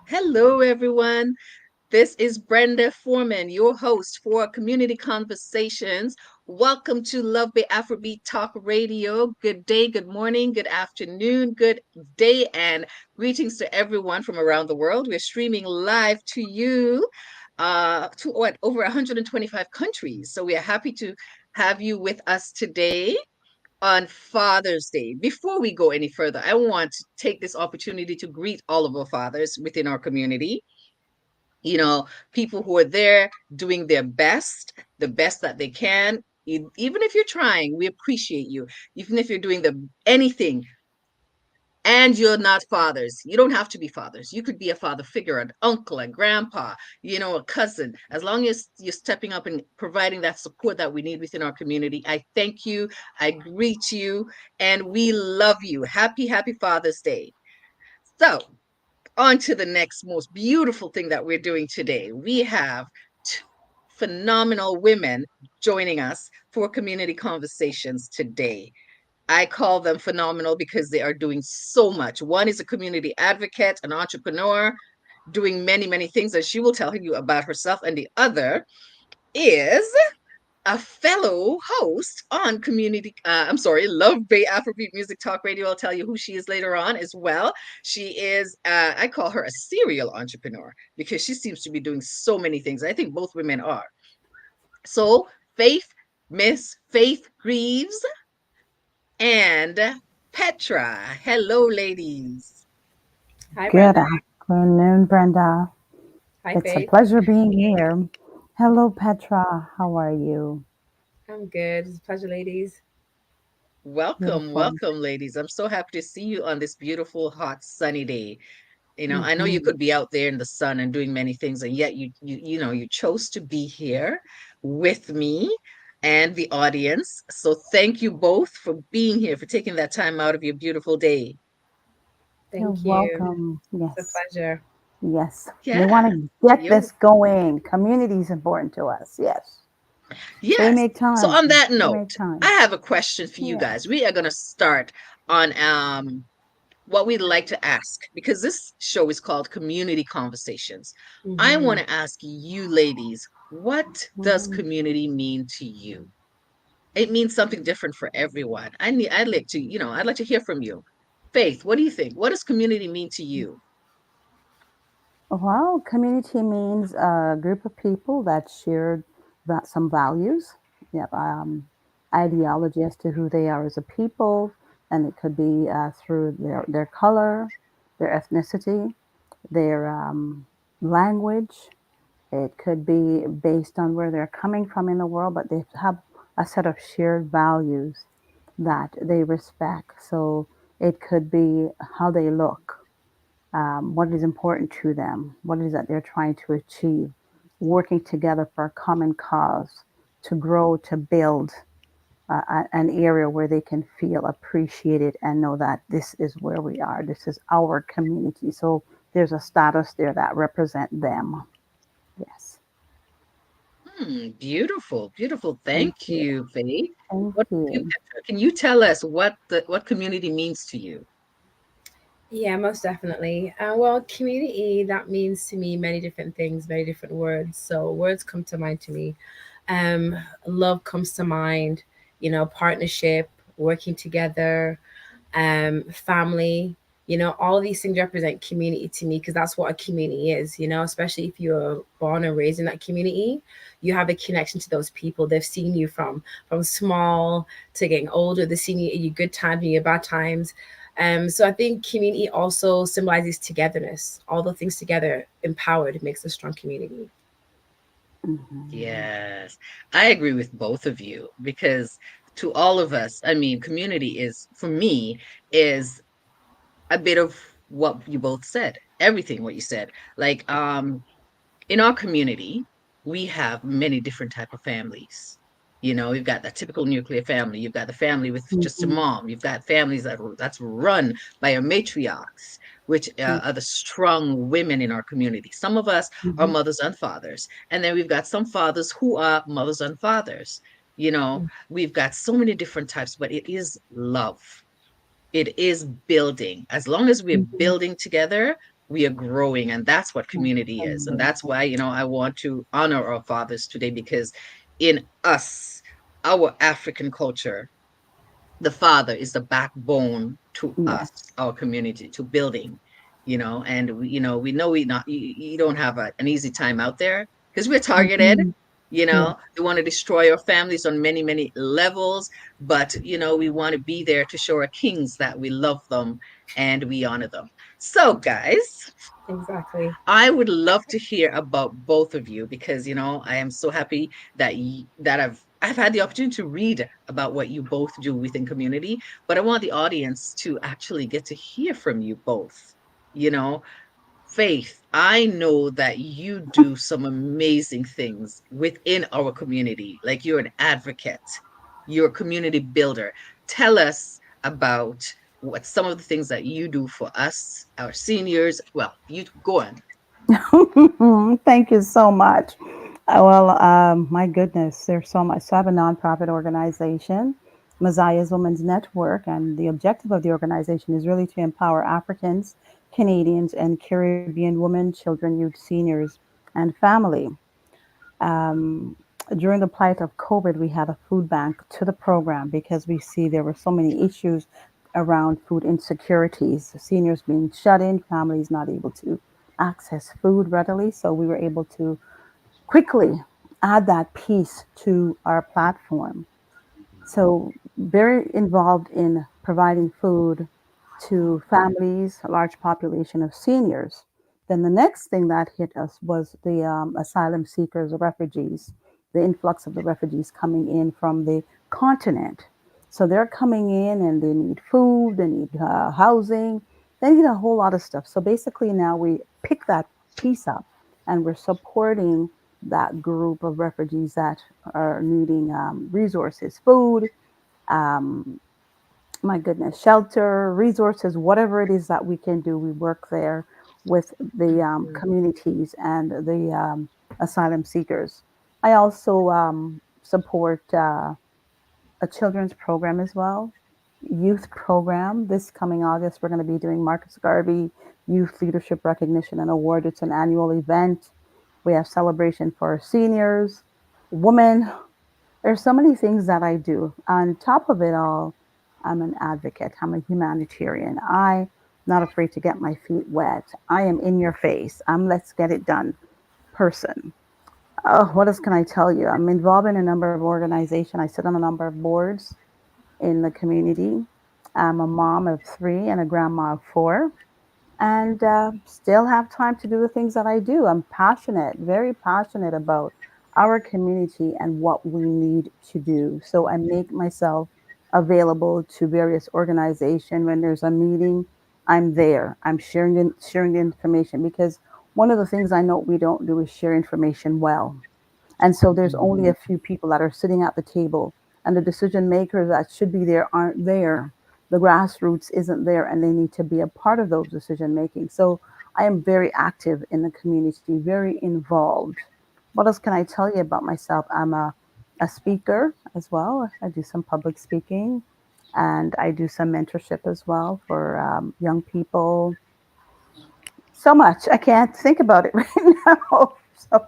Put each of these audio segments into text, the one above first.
Hello, everyone. This is Brenda Foreman, your host for Community Conversations. Welcome to Love Bay Afrobeat Talk Radio. Good day, good morning, good afternoon, good day, and greetings to everyone from around the world. We're streaming live to you to over 125 countries. So we are happy to have you with us today on Father's Day. Before we go any further, I want to take this opportunity to greet all of our fathers within our community. People who are there doing their best, the best that they can. Even if you're trying, we appreciate you. Even if you're doing anything and you're not fathers, you don't have to be fathers. You could be a father figure, an uncle, a grandpa, a cousin. As long as you're stepping up and providing that support that we need within our community, I thank you. I greet you, and we love you. Happy Father's Day. So, on to the next most beautiful thing that we're doing today. We have phenomenal women joining us for community conversations today. I call them phenomenal because they are doing so much. One is a community advocate, an entrepreneur, doing many, many things, and she will tell you about herself. And the other is a fellow host on Love Bay Afrobeat Music Talk Radio. I'll tell you who she is later on as well. She is, I call her a serial entrepreneur because she seems to be doing so many things. I think both women are. So, Miss Faith Greaves, and Petraa. Hello, ladies. Hi, Good Brenda. afternoon, Brenda. Hi, It's a Faith. pleasure being here. Hello, Petra. How are you? I'm good. It's a pleasure, ladies. Welcome, Beautiful. welcome, ladies. I'm so happy to see you on this beautiful, hot, sunny day. I know you hmm could be out there in the sun and doing many things, and yet you chose to be here with me and the audience. So thank you both for being here, for taking that time out of your beautiful day. You're Thank you. welcome. It's a Yes. pleasure. Yes. We Yeah. want to get You this going. Community is important to us. Yes. So we Yes. make So time. on that We make note, I time. have a question for you Yeah. guys. We are going to start on what we'd like to ask, because this show is called Community Conversations. I want Hmm. to ask you ladies, what does hmm community mean to you? It means something different for everyone. I'd like to hear from you. Faith, what do you think? What does community mean to you? Well, community means a group of people that share some values. Yeah. Ideology as to who they are as a people, and it could be through their color, their ethnicity, their language. It could be based on where they're coming from in the world, but they have a set of shared values that they respect. So it could be how they look, what is important to them, what is that they're trying to achieve, working together for a common cause to grow, to build an area where they can feel appreciated and know that this is where we are, this is our community. So there's a status there that represent them. Yes. Beautiful, beautiful. Thank Thank you. you, Faith. Thank What about you, you. Petra? Can you tell us what community means to you? Yeah, most definitely. Well, community, that means to me many different things, many different words. So words come to mind to me. Um, Love comes to mind, partnership, working together, family. All these things represent community to me because that's what a community is, especially if you're born and raised in that community. You have a connection to those people. They've seen you from small to getting older. They've seen you in your good times and your bad times. So I think community also symbolizes togetherness. All the things together, empowered, makes a strong community. hmm Yes, I agree with both of you because to all of us, I mean, community is, for me, is a bit of what you both said, everything what you said. Like, in our community, we have many different type of families. You've got that typical nuclear family. You've got the family with just a hmm mom. You've got families that's run by a matriarchs, which are the strong women in our community. Some of us are hmm mothers and fathers, and then we've got some fathers who are mothers and fathers. We've got so many different types, but it is love. It is building. As long as we're hmm building together, we are growing. And that's what community is. And Absolutely. that's why, I want to honor our fathers today, because in us, our African culture, the father is the backbone to us, Yes. our community, to building, and we know you don't have an easy time out there, because we're targeted. Mhm. Yeah. They want to destroy our families on many, many levels, but we want to be there to show our kings that we love them and we honor them. So, guys, Exactly. I would love to hear about both of you, because I am so happy that I've had the opportunity to read about what you both do within community, but I want the audience to actually get to hear from you both. You know, Faith, I know that you do some amazing things within our community. Like, you're an advocate, you're a community builder. Tell us about what some of the things that you do for us, our seniors. Well, you go on. Thank you so much. My goodness, there's so much. So I have a nonprofit organization, Messiah's Women's Network, and the objective of the organization is really to empower Africans, Canadians, and Caribbean women, children, youth, seniors, and family. Um, During the plight of COVID, we had a food bank to the program because we see there were so many issues around food insecurities, seniors being shut in, families not able to access food readily. So we were able to quickly add that piece to our platform. So very involved in providing food to families, a large population of seniors. Then the next thing that hit us was the asylum seekers, the refugees, the influx of the refugees coming in from the continent. So they're coming in and they need food, they need housing, they need a whole lot of stuff. So basically now we pick that piece up and we're supporting that group of refugees that are needing resources, food, um, my goodness, shelter, resources, whatever it is that we can do. We work there with the Mhm. communities and the asylum seekers. I also support a children's program as well, youth program. This coming August, we're going to be doing Marcus Garvey Youth Leadership Recognition and Award. It's an annual event. We have celebration for seniors, women. There's so many things that I do. On top of it all, I'm an advocate. I'm a humanitarian. I'm not afraid to get my feet wet. I am in your face. I'm let's get it done person. Oh, what else can I tell you? I'm involved in a number of organizations. I sit on a number of boards in the community. I'm a mom of three and a grandma of four, and still have time to do the things that I do. I'm passionate, very passionate about our community and what we need to do. So I make myself available to various organizations. When there's a meeting, I'm there. I'm sharing the information, because one of the things I know we don't do is share information well. And so there's only Mhm. a few people that are sitting at the table, and the decision makers that should be there aren't there. The grassroots isn't there, and they need to be a part of those decision making. So I am very active in the community, very involved. What else can I tell you about myself? I'm a speaker as well. I do some public speaking, and I do some mentorship as well for young people. So much. I can't think about it right now. So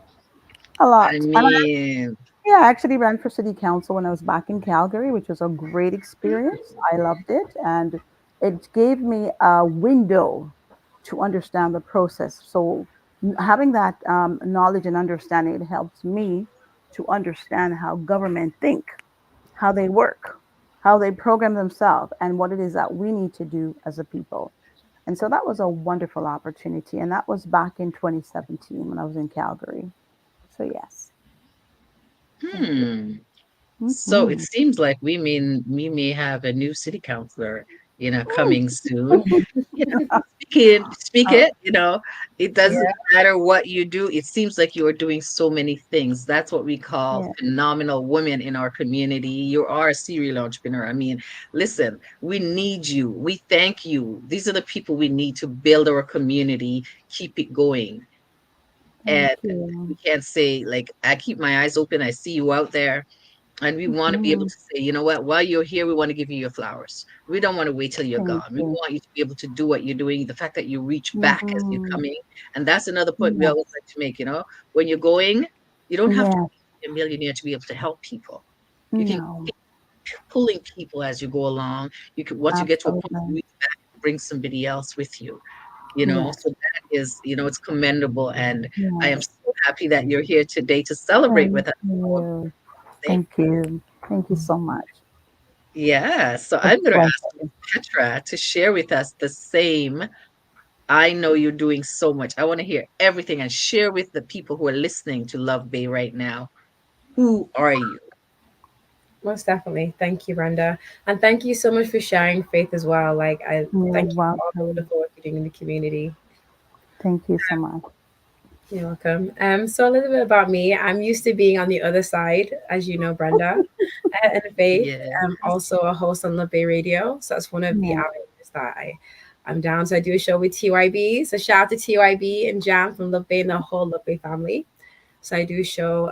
a I lot. And mean, yeah, I actually ran for city council when I was back in Calgary, which was a great experience. I loved it. And it gave me a window to understand the process. So, having that knowledge and understanding, it helps me to understand how government think, how they work, how they program themselves, and what it is that we need to do as a people. And so that was a wonderful opportunity. And that was back in 2017 when I was in Calgary. So, yes, thank you. hmm. So it Mhm. seems like we may have a new city councilor, coming soon. You know, speak Oh, it, it doesn't yeah, matter what you do. It seems like you are doing so many things. That's what we call yeah. phenomenal women in our community. You are a serial entrepreneur. I mean, listen, we need you. We thank you. These are the people we need to build our community, keep it going. Thank And we you. can't say, like, I keep my eyes open, I see you out there. And we want to be able Mhm. to say, you know what, while you're here, we want to give you your flowers. We don't want to wait till you're Thank gone. We you. want you to be able to do what you're doing. The fact that you reach back as you're Mhm. coming. And that's another point we always Yes. like to make, when you're going, you don't have to Yes. be a millionaire to be able to help people. You can No. keep pulling people as you go along. You can, once you get to a point, you Absolutely. reach back and bring somebody else with you. Yes. So that is, it's commendable. And I am Yes. so happy that you're here today to celebrate Thank with us. you. Say, Thank you. Thank you so much. yeah. So It's I'm a going to ask pleasure. Petraa to share with us the same. I know you're doing so much. I want to hear everything and share with the people who are listening to Love Bay right now. Who are you? Most definitely. Thank you, Brenda. And thank you so much for sharing faith as well. Like, I You're thank you for all the welcome. wonderful work you're doing in the community. Thank you so much. You're welcome. So a little bit about me. I'm used to being on the other side, as you know, Brenda, and Faith. I'm Yes. also a host on Love Bay Radio. So that's one of the Yes. avenues that I'm down. So I do a show with TYB. So shout out to TYB and Jam from Love Bay and the whole Love Bay family. So I do a show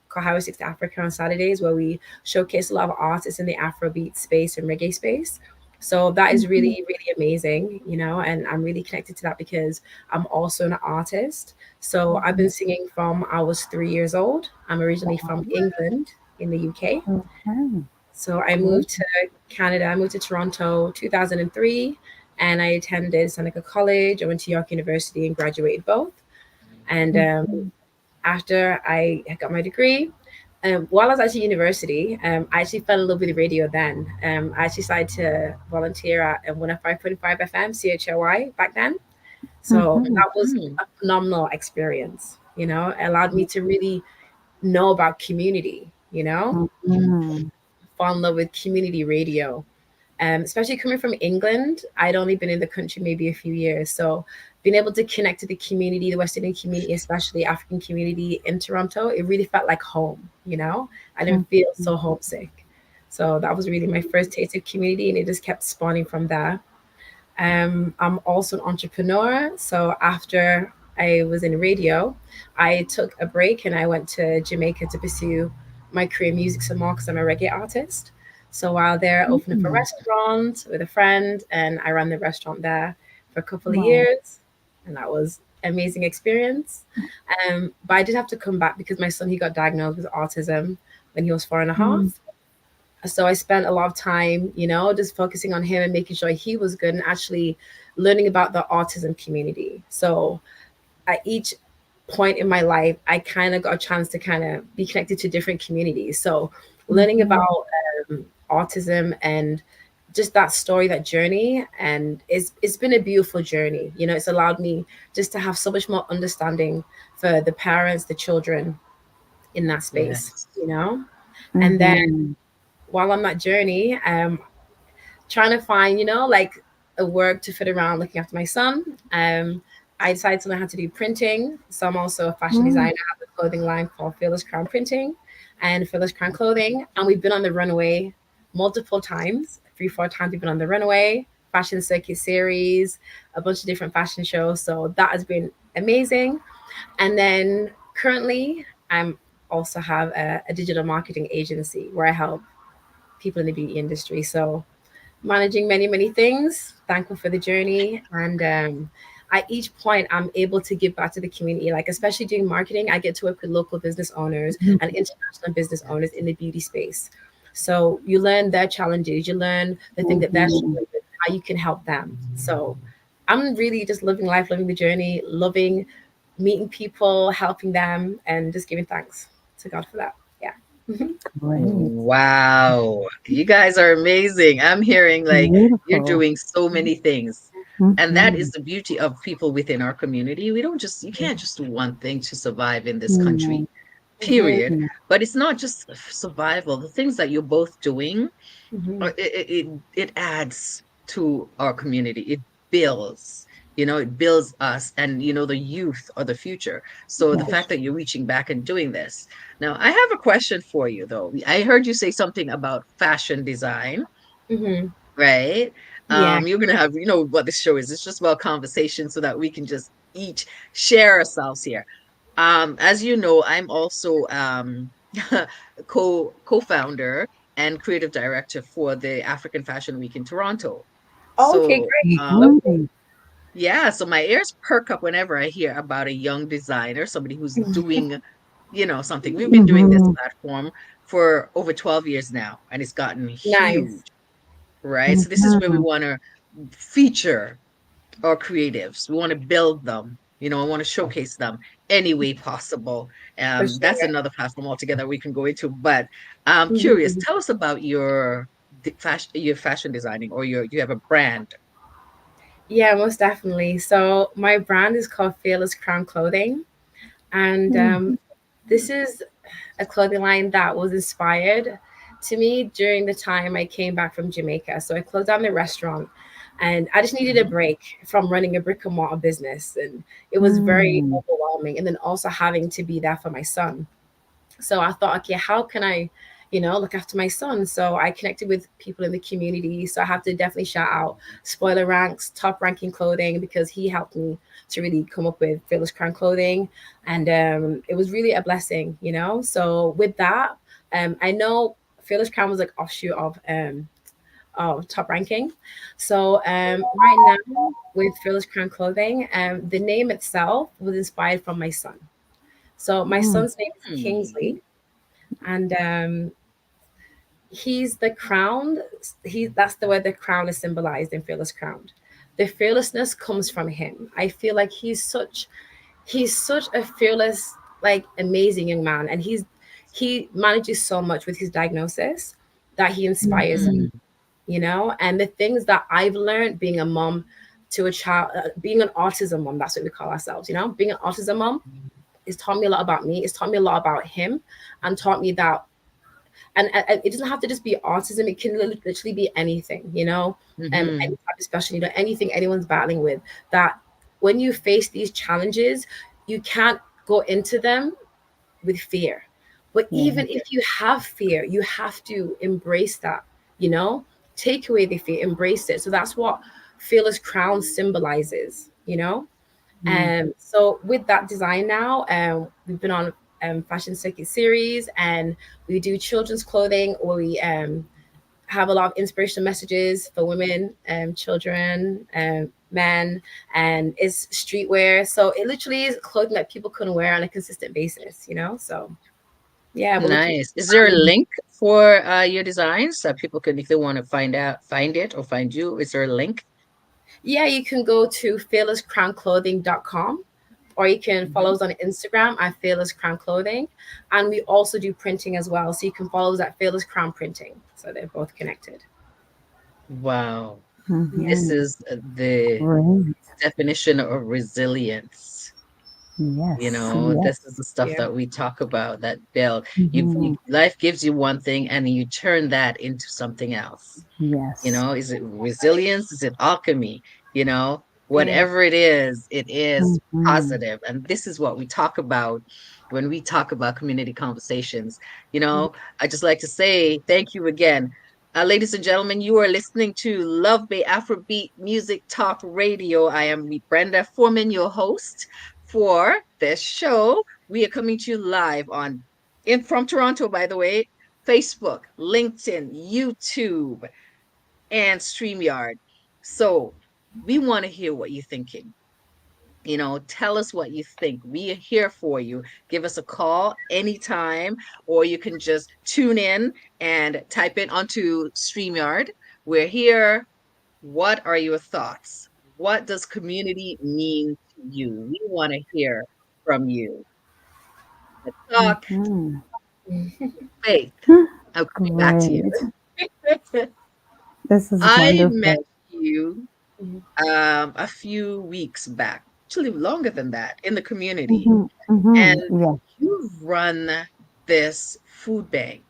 called Highway 6 to Africa on Saturdays where we showcase a lot of artists in the Afrobeat space and reggae space. So that is Mhm. really, really amazing, and I'm really connected to that because I'm also an artist. So I've been singing from I was 3 years old. I'm originally from Wow. England in the UK. Okay. So I Great. moved to Canada. I moved to Toronto 2003 and I attended Seneca College. I went to York University and graduated both. And Mhm. after I got my degree, while I was at university, I actually fell in love with radio then. I actually started to volunteer at 105.5 FM, CHOI back then. So Mhm. that was Mhm. a phenomenal experience. It allowed me to really know about community, Mhm. fall in love with community radio. Especially coming from England, I'd only been in the country maybe a few years. So being able to connect to the community, the West Indian community, especially African community in Toronto, it really felt like home. I didn't feel Mhm. so homesick. So that was really my first taste of community and it just kept spawning from there. I'm also an entrepreneur. So after I was in radio, I took a break and I went to Jamaica to pursue my career in music some more because I'm a reggae artist. So while there, I opened up a Mhm. restaurant with a friend and I ran the restaurant there for a couple of Wow. years. And that was an amazing experience. But I did have to come back because my son, he got diagnosed with autism when he was 4.5. Mhm. So I spent a lot of time, just focusing on him and making sure he was good and actually learning about the autism community. So at each point in my life, I kind of got a chance to kind of be connected to different communities. So learning about Mhm. autism and just that story, that journey, and it's been a beautiful journey. It's allowed me just to have so much more understanding for the parents, the children in that space, Yes. and then Mhm. while on that journey, trying to find, like a work to fit around looking after my son. I decided to learn how to do printing. So I'm also a fashion designer. Mhm. I have a clothing line called Fearless Crown Printing and Fearless Crown Clothing. And we've been on the runway multiple times, 3, 4 times we've been on the runway, fashion circuit series, a bunch of different fashion shows. So that has been amazing. And then currently I'm also have a digital marketing agency where I help people in the beauty industry. So managing many, many things, thankful for the journey. And at each point, I'm able to give back to the community. Like, especially doing marketing, I get to work with local business owners Mhm. and international business owners Yes. in the beauty space. So you learn their challenges, you learn the thing that they're Mhm. struggling with, how you can help them. So I'm really just living life, living the journey, loving meeting people, helping them, and just giving thanks to God for that. Yeah. Great. Wow. You guys are amazing. I'm hearing like you're Beautiful. doing so many things. And that is Mhm. the beauty of people within our community. You can't just do one thing to survive in this country, No. Hmm. period. No. But it's not just survival. The things that you're both doing, Hmm. it adds to our community. It builds, it builds us, and the youth are the future. So the fact Yes. that you're reaching back and doing this. Now, I have a question for you though. I heard you say something about fashion design, Hmm. right? Yeah. You're gonna have, what this show is. It's just about conversation so that we can just each share ourselves here. As you know, I'm also co-founder and creative director for the African Fashion Week in Toronto. Okay, So, great. Lovely. Mhm. yeah, so my ears perk up whenever I hear about a young designer, somebody who's doing, something. We've been doing this Mhm. platform for over 12 years now, and it's gotten Nice. huge, right? So this is where we Mhm. want to feature our creatives. We want to build them. I want to showcase them any way possible. For That's sure. another platform altogether we can go into. But I'm curious. Mhm. Tell us about your fashion designing, or you have a brand. Yeah, most definitely. So my brand is called Fearless Crown Clothing, and Mhm. this is a clothing line that was inspired to me during the time I came back from Jamaica. So I closed down the restaurant, and I just needed a Mhm. break from running a brick and mortar business, and it was very Mhm. overwhelming. And then also having to be there for my son. So I thought, okay, how can I, look after my son? So I connected with people in the community. So I have to definitely shout out Spoiler Ranks, Top Ranking Clothing, because he helped me to really come up with Fearless Crown Clothing. And it was really a blessing. So with that, I know Fearless Crown was like offshoot of Top Ranking. So right now with Fearless Crown Clothing, the name itself was inspired from my son. So my Mhm. son's name is Hmm. Kingsley, and he's the crown. That's the way the crown is symbolized in Fearless Crown. The fearlessness comes from him. I feel like he's such a fearless, like amazing young man, and he manages so much with his diagnosis that he inspires me. Mhm. Hmm. And the things that I've learned being a mom to a child, being an autism mom, that's what we call ourselves. Being an autism mom, it's taught me a lot about me. It's taught me a lot about him, and taught me that. And it doesn't have to just be autism. It can literally be anything. Any Hmm. type of special need or anything anyone's battling with. That when you face these challenges, you can't go into them with fear. But Yeah. even if you have fear, you have to embrace that. You know, take away the fear, embrace it. So that's what Fearless Crown symbolizes. Mhm. So with that design now, we've been on fashion circuit series, and we do children's clothing where we have a lot of inspirational messages for women, children, men, and it's streetwear. So it literally is clothing that people can wear on a consistent basis. So yeah, we're looking to Nice. Is there a expand. link for your designs that people can, if they want to find it or find you? Is there a link? Yeah, you can go to fearlesscrownclothing.com, or you can follow Mhm. us on Instagram at Fearless Crown Clothing. And we also do printing as well. So you can follow us at Fearless Crown Printing. So they're both connected. Wow. Yeah. This Mhm. is the Great. definition of resilience. Yes. This is Yes. the stuff Yeah. that we talk about, that Bill, Mhm. life gives you one thing and you turn that into something else. Yes. Is it resilience? Is it alchemy? Yeah. Whatever it is Mhm. positive. And this is what we talk about when we talk about community conversations. I just like to say thank you again. Ladies and gentlemen, you are listening to Love Bay Afrobeat Music Talk Radio. I am Brenda Foreman, your host for this show. We are coming to you live from Toronto, by the way, Facebook, LinkedIn, YouTube, and StreamYard. So we want to hear what you're thinking. Tell us what you think. We are here for you. Give us a call anytime, or you can just tune in and type it onto StreamYard. We're here. What are your thoughts? What does community mean to you? We want to hear from you. Let's talk Mhm. faith. Hmm. I'll be back to you. Great. This is I met wonderful. you a few weeks back, actually longer than that, in the community. Mhm. Mhm. And Yes. you run this food bank.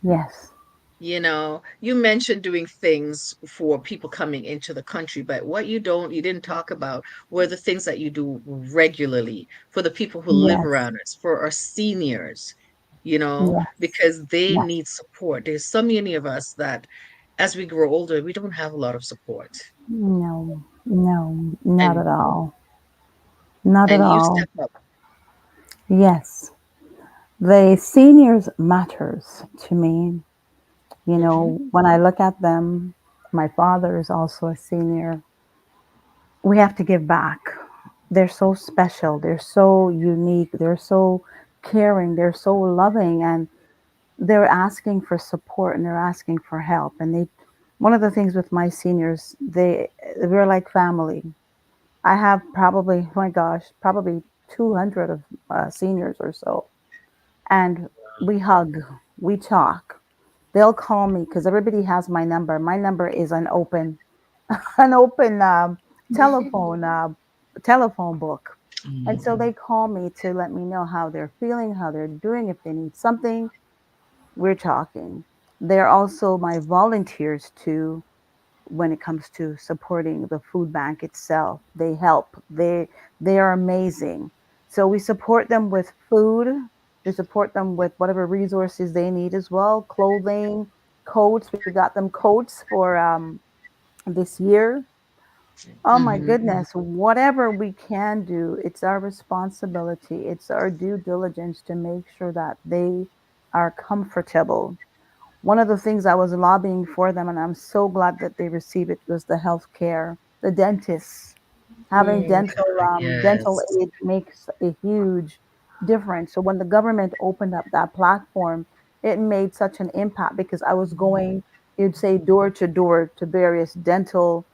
Yes. You mentioned doing things for people coming into the country, but what you didn't talk about were the things that you do regularly for the people who live Yes. around us, for our seniors, Yes. because they Yes. need support. There's so many of us that as we grow older, we don't have a lot of support. No. No. Not at And all. Not at and you all. step up. Yes. The seniors matters to me. You Mm-hmm. know, when I look at them, my father is also a senior. We have to give back. They're so special. They're so unique. They're so caring. They're so loving. And they're asking for support and they're asking for help. And one of the things with my seniors, we're like family. I have probably, oh my gosh, probably 200 of seniors or so. And we hug, we talk. They'll call me because everybody has my number. My number is an open, an open telephone telephone book. And so Mm-hmm. they call me to let me know how they're feeling, how they're doing, if they need something, we're talking. They're also my volunteers too when it comes to supporting the food bank itself. They help. They are amazing. So we support them with food. We support them with whatever resources they need as well, clothing, coats. We got them coats for this year. Oh my Mm-hmm. goodness, whatever we can do, it's our responsibility. It's our due diligence to make sure that they are comfortable. One of the things I was lobbying for them, and I'm so glad that they receive it, was the health care, the dentists. Having Mm, dental Yes. aid makes a huge difference. So when the government opened up that platform, it made such an impact because I was going, you'd say door to various dental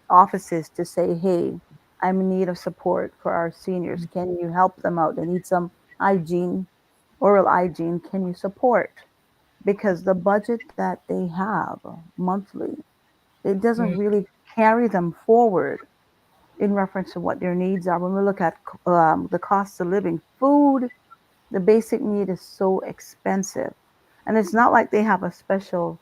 offices to say, hey, I'm in need of support for our seniors. Can you help them out? They need some hygiene, oral hygiene. Can you support? Because the budget that they have monthly, it doesn't mm, really carry them forward in reference to what their needs are. When we look at the cost of living, food, the basic need is so expensive, and it's not like they have a special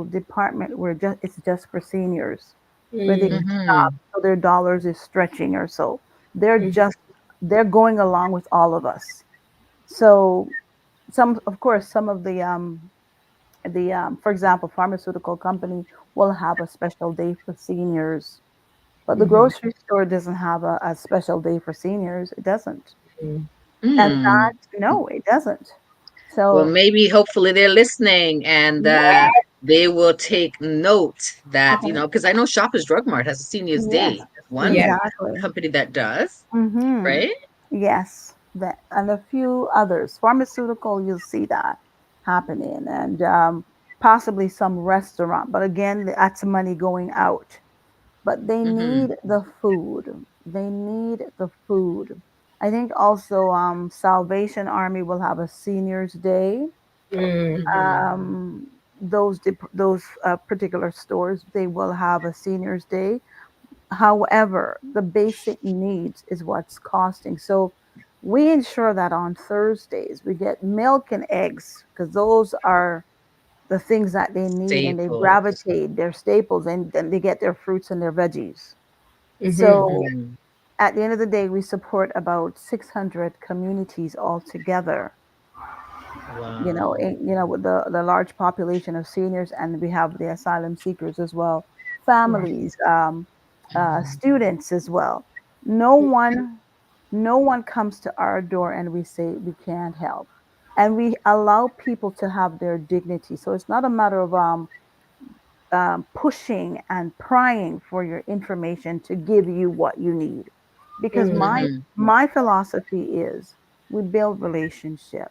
department where it's just for seniors, where they can mm, shop Mm-hmm. so their dollars is stretching or so. They're mm, just they're going along with all of us. So some, of course, some of for example, pharmaceutical company will have a special day for seniors, but the mhm, grocery store doesn't have a special day for seniors. It doesn't. mm. And Mm. that, no, it doesn't. Well, So, maybe hopefully they're listening and yeah, they will take note that, okay, because I know Shoppers Drug Mart has a Seniors Day. yes, That's one Yeah. exactly. company that does, Mm-hmm. right? Yes, that and a few others. Pharmaceutical, you'll see that happening, and possibly some restaurant. But again, that's money going out. But they Mm-hmm. need the food. They need the food. I think also Salvation Army will have a seniors day. Mm, Mm-hmm. Those particular stores, they will have a seniors day. However, the basic needs is what's costing. So we ensure that on Thursdays we get milk and eggs because those are the things that they need and they Staples. gravitate, their staples, and then they get their fruits and their veggies. mhm, So Mm-hmm. at the end of the day, we support about 600 communities altogether. Wow. With the large population of seniors, and we have the asylum seekers as well, wow. families, Mm-hmm. students as well. No one, no one comes to our door and we say we can't help, and we allow people to have their dignity. So it's not a matter of pushing and prying for your information to give you what you need, because Mm, Mm-hmm. my philosophy is we build relationship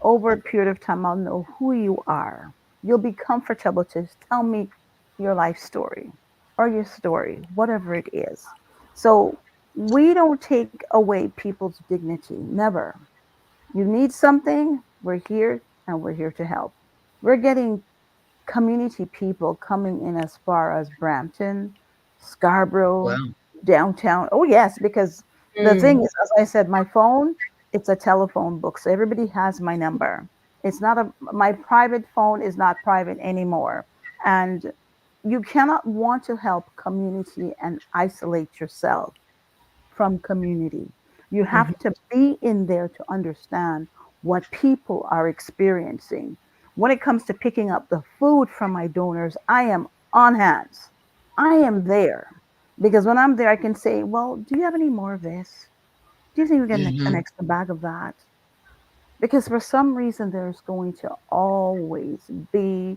over a period of time. I'll know who you are. You'll be comfortable to tell me your life story or your story, whatever it is. So we don't take away people's dignity. Never. You need something, we're here and we're here to help. We're getting community people coming in as far as Brampton, Scarborough, Wow. downtown. Oh, yes, because the mm, thing is, as I said, my phone, it's a telephone book. So everybody has my number. It's not my private phone is not private anymore. And you cannot want to help community and isolate yourself from community. You mhm, have to be in there to understand what people are experiencing. When it comes to picking up the food from my donors, I am on hands. I am there because when I'm there, I can say, well, do you have any more of this? Do you think we get an Mm-hmm. extra bag of that? because for some reason there's going to always be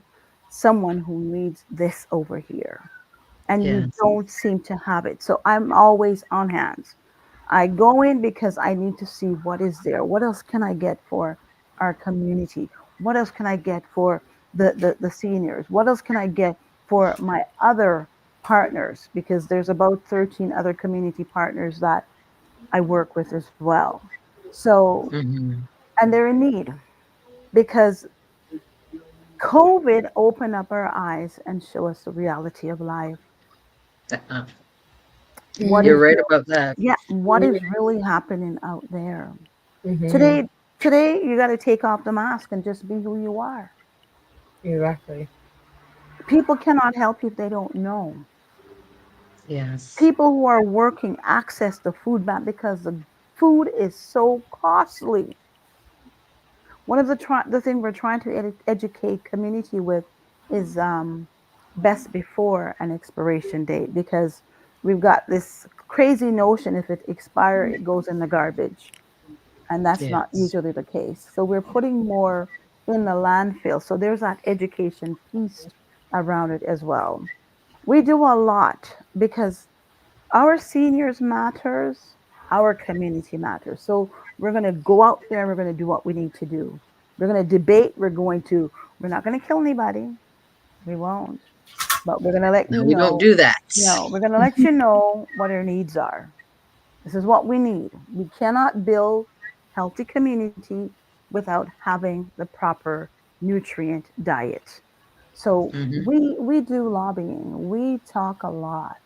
someone who needs this over here, and you Yes. don't seem to have it. So I'm always on hand. I go in because I need to see what is there. What else can I get for our community? What else can I get for the seniors? What else can I get for my other partners? Because there's about 13 other community partners that I work with as well. So, Mm-hmm. and they're in need because COVID opened up our eyes and show us the reality of life. Uh-uh. What Mm-hmm. You're is right real? about that. Yeah, what is really happening out there? Mm-hmm. Today, today you got to take off the mask and just be who you are. Exactly. People cannot help you if they don't know. Yes. People who are working access the food bank because the food is so costly. One of the thing we're trying to educate community with is best before an expiration date, because we've got this crazy notion if it expire it goes in the garbage, and that's not Yes. usually the case. So we're putting more in the landfill. So there's that education piece around it as well. We do a lot because our seniors matters, our community matters. So we're going to go out there and we're going to do what we need to do. We're going to debate. We're not going to kill anybody. We won't. But we're going to let No, you we don't know. do that. No, we're going to let you know what our needs are. This is what we need. We cannot build healthy community without having the proper nutrient diet. So Mm-hmm. we do lobbying. We talk a lot.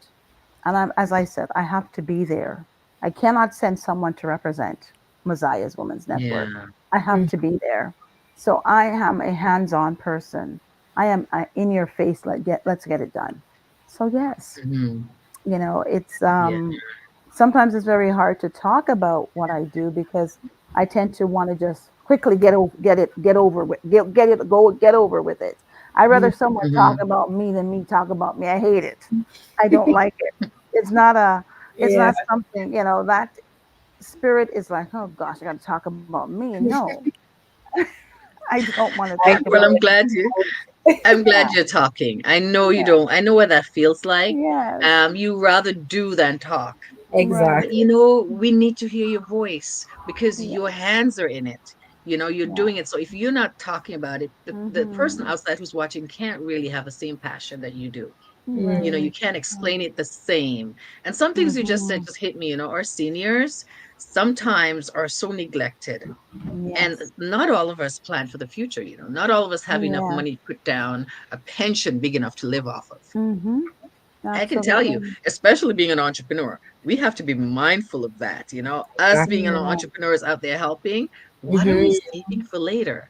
And as I said, I have to be there. I cannot send someone to represent Mosiah's Women's Network. Yeah. I have to be there. So I am a hands-on person. I am in your face. Let's get it done. So yes, Mm-hmm. it's Yeah. sometimes it's very hard to talk about what I do because I tend to want to just quickly get over with, get over with it. I rather someone talk Mm-hmm. about me than me talk about me. I hate it. I don't like it. It's not a it's Yeah. not something, that spirit is like, oh gosh, I got to talk about me. No, I don't want to talk I about Well, get I'm yeah, glad you're talking. I know you yeah, don't. I know what that feels like. yes, You rather do than talk. right, But exactly. we need to hear your voice because yeah, your hands are in it. You're yeah, doing it. So if you're not talking about it, the person mm-hmm. outside who's watching can't really have the same passion that you do. Mm. You Right, can't right. explain it the same. And some things you just said Mm-hmm. just hit me. Our seniors sometimes are so neglected. And Yes. not all of us plan for the future. Not all of us have enough Yes. money to put down a pension big enough to live off of. Mm-hmm. I can tell you, Absolutely. especially being an entrepreneur, we have to be mindful of that. Us being an Yeah. entrepreneurs out there helping, what are we Mm-hmm. saving for later?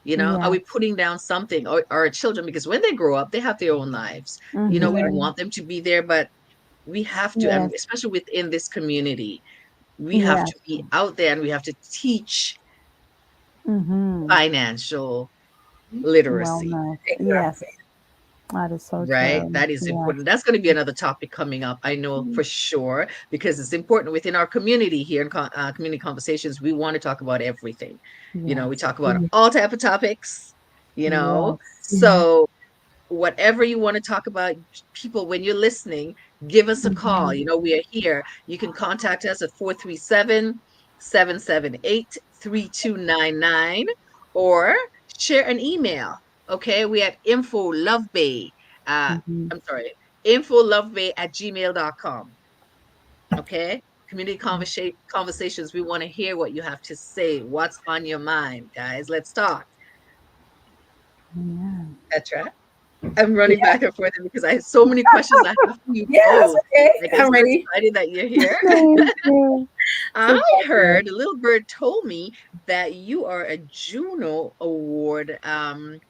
Are we Yes. putting down something, or our children, because when they grow up, they have their own lives. We Mm-hmm. want them to be there, but we have to, and Yes. especially within this community, we have to Yes. be out there and we have to teach Mm-hmm. financial literacy. Wellness. Yes. Exactly. That is so Right? true. That is Yes. important. That's going to be another topic coming up, I know for sure, because it's important within our community here in community conversations. We want to talk about everything. We Yes. talk about all type of topics, Yes. Mm-hmm. so whatever you want to talk about, people, when you're listening, give us a call. Mm-hmm. We are here. You can contact us at 437-778-3299, or share an email. Okay, we at info lovebay Mm-hmm. I'm sorry, infolovebay@gmail.com. Okay, community conversations, we want to hear what you have to say. What's on your mind, guys? Let's talk. Yeah. Petra, I'm running Yeah. back and forth because I have so many questions I have for you Yeah, that's both. okay. Like, I'm I'm so ready. excited that you're here. Thank you. I So popular. heard a little bird told me that you are a Juno Award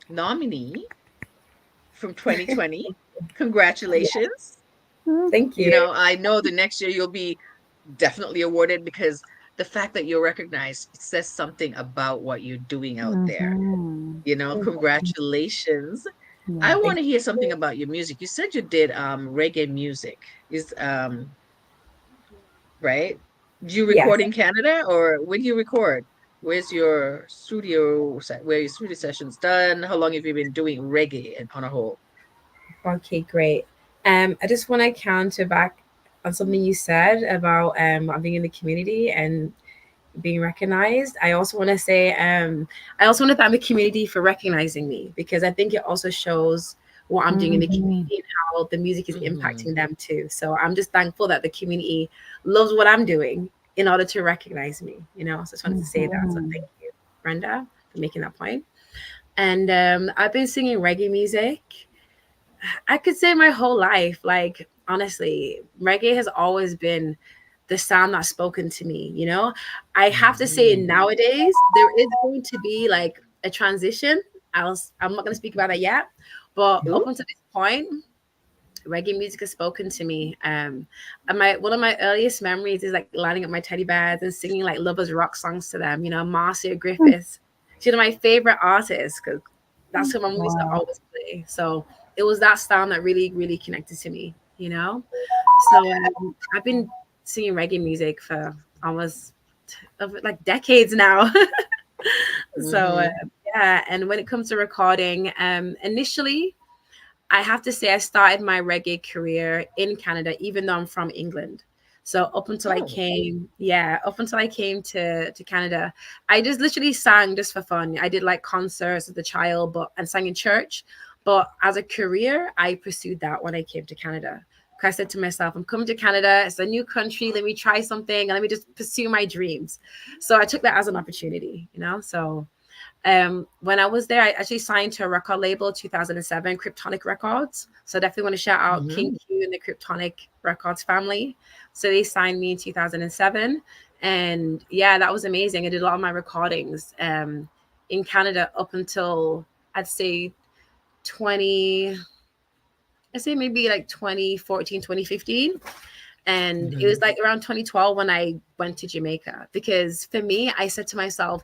nominee from 2020. Yeah. Congratulations. Mm-hmm. Thank you. I know the next year you'll be definitely awarded, because the fact that you're recognized, it says something about what you're doing out there. Mm-hmm. Congratulations. I Yes. want Thank to hear something you. about your music. You said you did reggae music. Is right? Do you Yes. record in Canada, or when do you record? Where's your studio? Where your studio sessions done? How long have you been doing reggae on a whole? Okay, great. I just want to counter back on something you said about being in the community and being recognized. I also want to say, I also want to thank the community for recognizing me, because I think it also shows what I'm doing in the Mm-hmm. community and how the music is Mm-hmm. impacting them too. So I'm just thankful that the community loves what I'm doing in order to recognize me, you know. So I just wanted to say that. So Mm-hmm. thank you, Brenda, for making that point. And I've been singing reggae music, I could say, my whole life. Like, honestly, reggae has always been the sound that's spoken to me, you know? I have to say, Mm-hmm. nowadays, there is going to be like a transition. I'm not going to speak about that yet. But up Oh. until this point, reggae music has spoken to me. And my one of my earliest memories is like lining up my teddy bears and singing like lovers rock songs to them. You know, Marcia Griffiths. She's one of my favorite artists because that's who my mom used to Wow. always play. So it was that sound that really, really connected to me. You know, so I've been singing reggae music for almost like decades now. So Mm-hmm. yeah, and when it comes to recording, initially I have to say I started my reggae career in Canada, even though I'm from England. So up until I Oh. came, yeah, up until I came to Canada, I just literally sang just for fun. I did like concerts as a child, but and sang in church. But as a career, I pursued that when I came to Canada. 'Cause I said to myself, I'm coming to Canada. It's a new country. Let me try something and let me just pursue my dreams. So I took that as an opportunity, you know. So when I was there, I actually signed to a record label 2007, Kryptonic Records. So I definitely want to shout out King Mm-hmm. Q and the Kryptonic Records family. So they signed me in 2007. And yeah, that was amazing. I did a lot of my recordings in Canada up until I'd say 20, I'd say maybe like 2014, 2015. And it was Mm-hmm. like around 2012 when I went to Jamaica, because for me, I said to myself,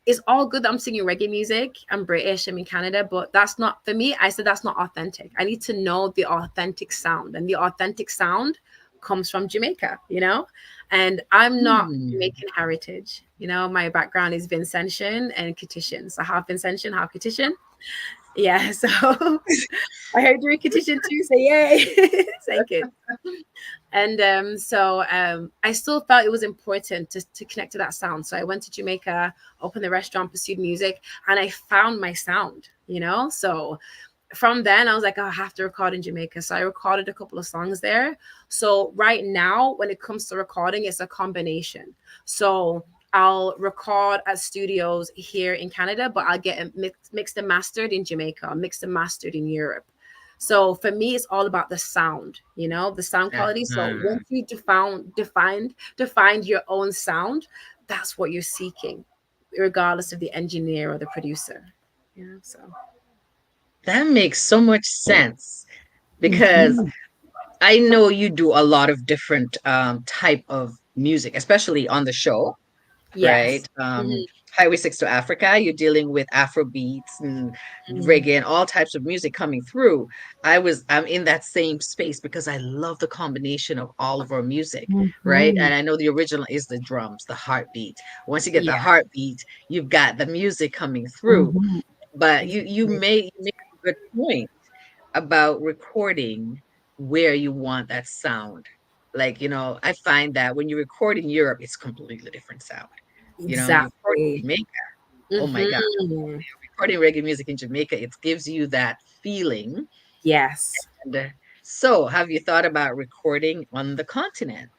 it's all good that I'm singing reggae music. I'm British, I'm in Canada, but that's not for me. I said that's not authentic. I need to know the authentic sound, and the authentic sound comes from Jamaica, you know? And I'm not Mm-hmm. Jamaican heritage. You know, my background is Vincentian and Kittian. So half Vincentian, half Kittian. Yeah, so I heard you're Kittian too, so yay. Thank you. And I still felt it was important to connect to that sound. So I went to Jamaica, opened the restaurant, pursued music, and I found my sound, you know? So from then I was like, oh, I have to record in Jamaica. So I recorded a couple of songs there. So right now, when it comes to recording, it's a combination. So I'll record at studios here in Canada, but I'll get it mixed and mastered in Jamaica, mixed and mastered in Europe. So for me, it's all about the sound, you know, the sound quality. So Uh-huh. once you defined your own sound, that's what you're seeking, regardless of the engineer or the producer. Yeah. So That makes so much sense because Mm-hmm. I know you do a lot of different type of music, especially on the show, right? yes. Mhm, Highway 6 to Africa, you're dealing with Afro beats and mhm. reggae and all types of music coming through. I'm in that same space because I love the combination of all of our music, right? Mm-hmm. And I know the original is the drums, the heartbeat. Once you get the Yeah. heartbeat, you've got the music coming through. Mm-hmm. But Exactly. you make a good point about recording where you want that sound. Like, I find that when you record in Europe, it's completely different sound. You record in Exactly. Jamaica, oh my God, Hmm. recording reggae music in Jamaica, it gives you that feeling. Yes. And so, have you thought about recording on the continent?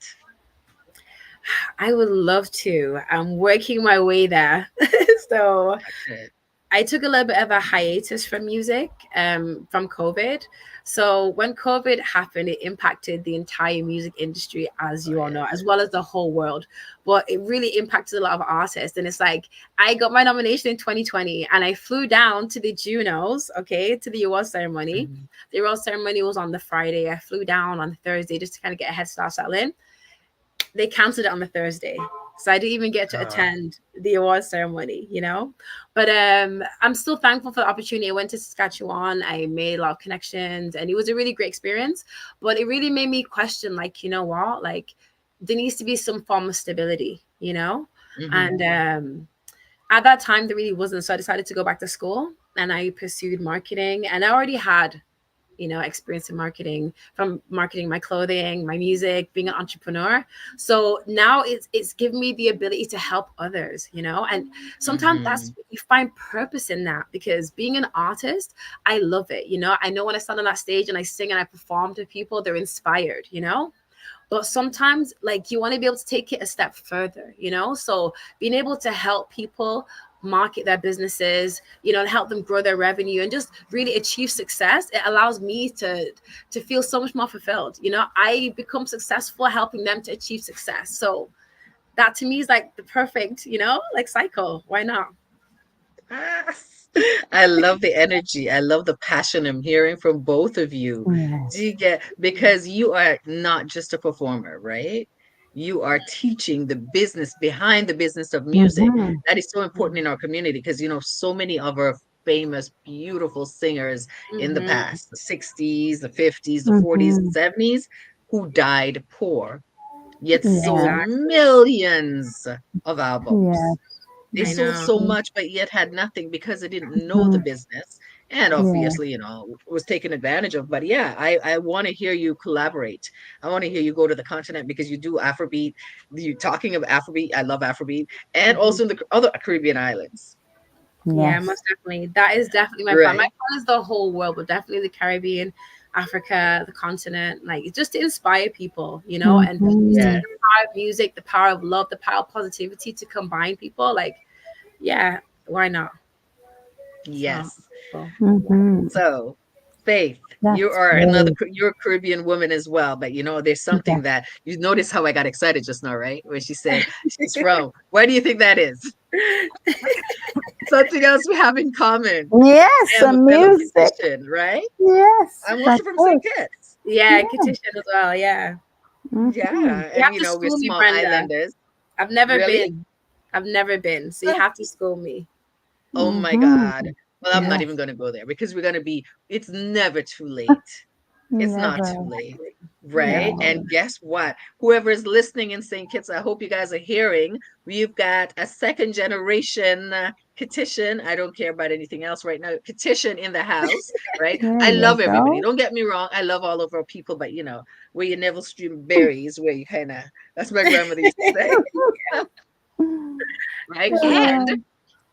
I would love to. I'm working my way there. So Good. I took a little bit of a hiatus from music from COVID. So when COVID happened, it impacted the entire music industry, as Oh, you all yeah. know, as well as the whole world. But it really impacted a lot of artists. And it's like I got my nomination in 2020 and I flew down to the Junos, okay, to the award ceremony. Mhm. The award ceremony was on the Friday. I flew down on Thursday just to kind of get a head start settling. They canceled it on the Thursday. So I didn't even get to Uh, attend the award ceremony, you know. But I'm still thankful for the opportunity. I went to Saskatchewan. I made a lot of connections, and it was a really great experience. But it really made me question, like, you know what, like there needs to be some form of stability, you know. And mhm. at that time there really wasn't. So I decided to go back to school and I pursued marketing. And I already had, experience in marketing, from marketing my clothing, my music, being an entrepreneur. So now it's given me the ability to help others, and sometimes Mm-hmm. that's, you find purpose in that, because being an artist, I love it. I know when I stand on that stage and I sing and I perform to people, they're inspired, but sometimes, like, you want to be able to take it a step further, so being able to help people market their businesses, and help them grow their revenue and just really achieve success, it allows me to feel so much more fulfilled. I become successful helping them to achieve success. So that to me is like the perfect, like, cycle. Why not? Yes. I love the energy. I love the passion I'm hearing from both of you. Do Yes. you get, because you are not just a performer, right? You are teaching the business behind the business of music. Mm-hmm. That is so important in our community because, so many of our famous, beautiful singers in the Mm-hmm. past, the 60s, the 50s, the 40s, Mm-hmm. and 70s, who died poor, yet sold Yeah. Exactly. millions of Yeah. albums. They I sold know. so much, but yet had nothing because they didn't know the Mm-hmm. business and Yeah. obviously, was taken advantage of. But yeah, I want to hear you collaborate. I want to hear you go to the continent because you do Afrobeat. You talking of Afrobeat, I love Afrobeat, and Mhm. also in the other Caribbean islands, Yeah, Yes. most definitely. That is definitely my plan. My right? plan is the whole world, but definitely the Caribbean, Africa, the continent, like, just to inspire people, and using Yeah, Mm-hmm. the power of music, the power of love, the power of positivity to combine people. Like, yeah, why not? So, yes. cool. Mm-hmm. So, Faith, you That's are great. you're a Caribbean woman as well, but there's something Yes. that you notice how I got excited just now, right? When she said she's from. Where do you think that is? Something else we have in common. Yes, I am the a fellow music. Kitchen, right? Yes, I'm also of from St. course. Kitts. Yeah, Yeah. Kitchen as well. Yeah. Mm-hmm. Yeah, You and have to we're school me, small Brenda. islanders. I've never Really? been. I've never been. So you have to school me. Oh my Mm-hmm. God. Well, I'm not Yes. even going to go there because it's never too late. It's not too Never. late, right? No. And guess what? Whoever is listening in St. Kitts, I hope you guys are hearing. We've got a second generation petition. I don't care about anything else right now. Petition in the house, right? There I you love everybody. go. Don't get me wrong. I love all of our people, but where you never stream berries, where you kind of, that's my grandmother used to say, right? And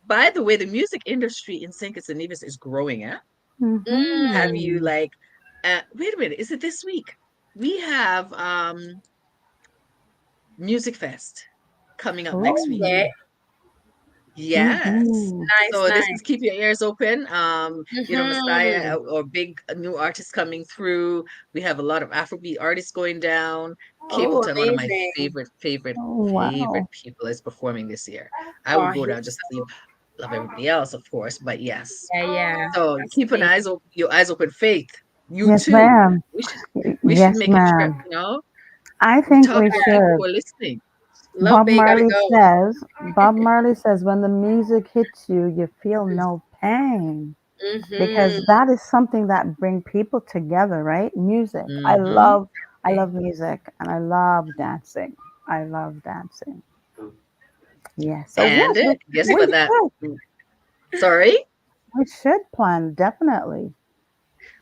by the way, the music industry in St. Kitts and Nevis is growing. Have Mm. you Mm-hmm. wait a minute, is it this week? We have Music Fest coming up next week. Okay. Oh. Yes. Mm-hmm. Nice, So this is nice. keep your ears open. Messiah Mm-hmm. or big new artists coming through. We have a lot of Afrobeat artists going down. Oh, Capleton, one of my amazing. Oh, favorite wow. people is performing this year. I Oh, would go down he's just to see, so, love everybody else, of course, but yes. yeah, yeah. So That's keep amazing. your eyes open, Faith. You Yes, too. ma'am. We should we should Yes, make a trip, ma'am. I We think talk we to our people should. who are listening. Love Bay, gotta go. Bob Marley says, when the music hits you, you feel no pain. Because Mm-hmm. that is something that bring people together, right? Music. Hmm. I love music and I love dancing. I love dancing. Yes. So And yes, guess what that sorry? we should plan definitely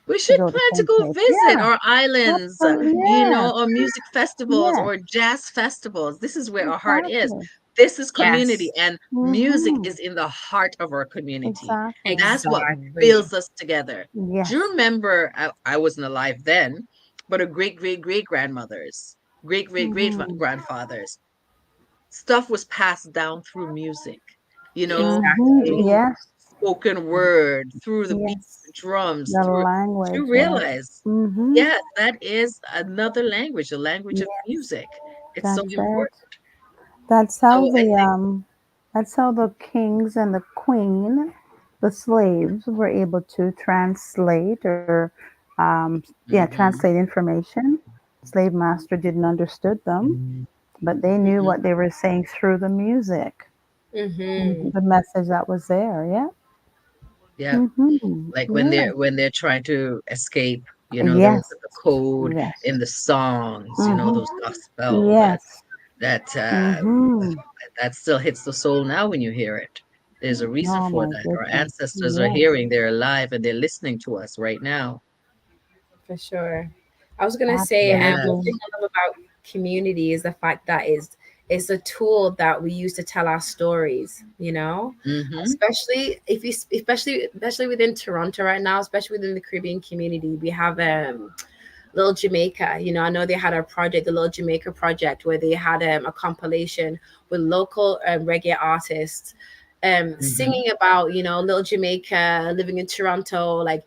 We to should go to plan to St. go Kitts. visit Yeah, our islands, absolutely. Yeah. or music festivals Yes, or jazz festivals. This is where our heart is. exactly. This is community, Yes, and music Mm-hmm. is in the heart of our community. Exactly. That's what exactly. builds us together. Do you Yes. remember? I wasn't alive then, but a great grandmothers, great Mm-hmm. grandfathers, stuff was passed down through music. You know, Mm-hmm. Exactly. through Yes. spoken word, through the beat, the Yes. drums, The through. Do language. you Yes. realize? Mm-hmm. Yeah, that is another language, the language of Yes. music. It's so That's it. important. That's how So I the think, kings and the queen, the slaves were able to translate or translate mhm, information. Slave master didn't understood them, but they knew mhm, what they were saying through the music, Mm-hmm. the message that was there. Yeah. yeah, Mm-hmm. like Yeah. when they're trying to escape, they'll Yes. put the code Yes. in the songs, Mm-hmm. those gospel Yes. that Mm-hmm. that still hits the soul now when you hear it. There's a reason Oh for my that. Our goodness. ancestors are Yes, hearing, they're alive, and they're listening to us right now. For sure. I was gonna say, Yes. one absolutely. thing I love about community is the fact that is a tool that we use to tell our stories. Mm-hmm. Especially if you, especially within Toronto right now, especially within the Caribbean community, we have Little Jamaica. I know they had a project, the Little Jamaica project, where they had a compilation with local reggae artists Mm-hmm. singing about Little Jamaica, living in Toronto, like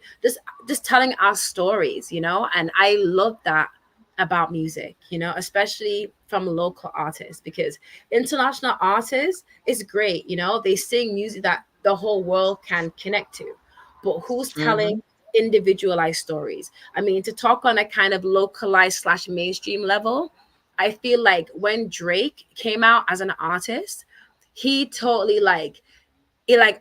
just telling our stories. And I love that about music, especially from local artists, because international artists is great. They sing music that the whole world can connect to, but who's telling Mm-hmm. individualized stories? I mean, to talk on a kind of localized slash mainstream level, I feel like when Drake came out as an artist, he totally like